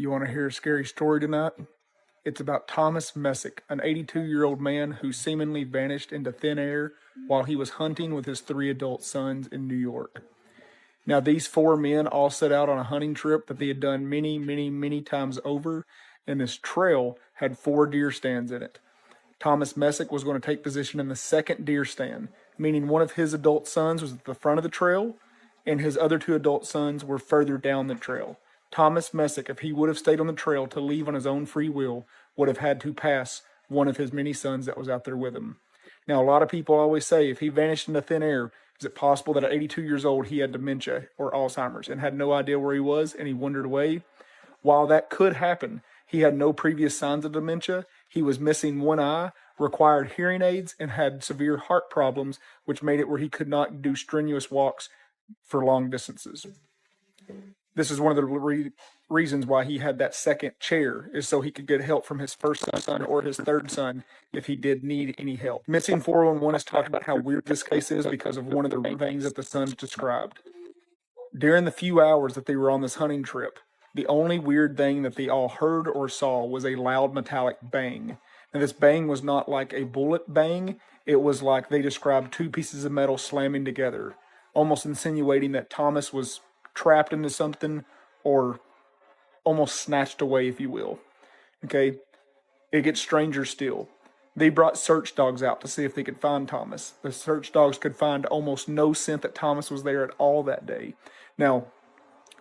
You want to hear a scary story tonight? It's about Thomas Messick, an 82-year-old man who seemingly vanished into thin air while he was hunting with his 3 adult sons in New York. Now, these 4 men all set out on a hunting trip that they had done many, many, many times over, and this trail had 4 deer stands in it. Thomas Messick was going to take position in the second deer stand, meaning one of his adult sons was at the front of the trail, and his other 2 adult sons were further down the trail. Thomas Messick, if he would have stayed on the trail to leave on his own free will, would have had to pass one of his many sons that was out there with him. Now, a lot of people always say, if he vanished into thin air, is it possible that at 82 years old he had dementia or Alzheimer's and had no idea where he was and he wandered away? While that could happen, he had no previous signs of dementia. He was missing one eye, required hearing aids, and had severe heart problems, which made it where he could not do strenuous walks for long distances. This is one of the reasons why he had that second chair, is so he could get help from his first son or his third son if he did need any help. Missing 411 has talked about how weird this case is because of one of the things that the sons described. During the few hours that they were on this hunting trip, the only weird thing that they all heard or saw was a loud metallic bang. And this bang was not like a bullet bang. It was like they described 2 pieces of metal slamming together, almost insinuating that Thomas was trapped into something or almost snatched away, if you will. Okay, it gets stranger still. They brought search dogs out to see if they could find Thomas. The search dogs could find almost no scent that Thomas was there at all that day. Now,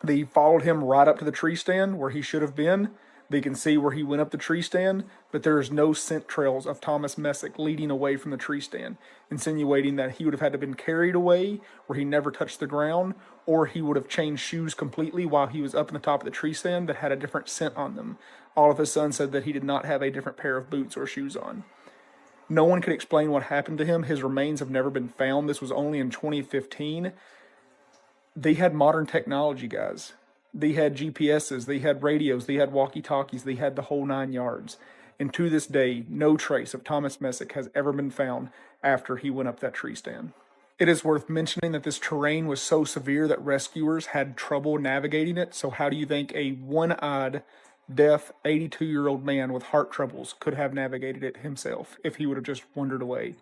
they followed him right up to the tree stand where he should have been. They can see where he went up the tree stand, but there is no scent trails of Thomas Messick leading away from the tree stand, insinuating that he would have had to have been carried away where he never touched the ground, or he would have changed shoes completely while he was up in the top of the tree stand that had a different scent on them. All of his sons said that he did not have a different pair of boots or shoes on. No one could explain what happened to him. His remains have never been found. This was only in 2015. They had modern technology, guys. They had GPSs, they had radios, they had walkie-talkies, they had the whole 9 yards. And to this day, no trace of Thomas Messick has ever been found after he went up that tree stand. It is worth mentioning that this terrain was so severe that rescuers had trouble navigating it. So how do you think a one-eyed, deaf, 82-year-old man with heart troubles could have navigated it himself if he would have just wandered away?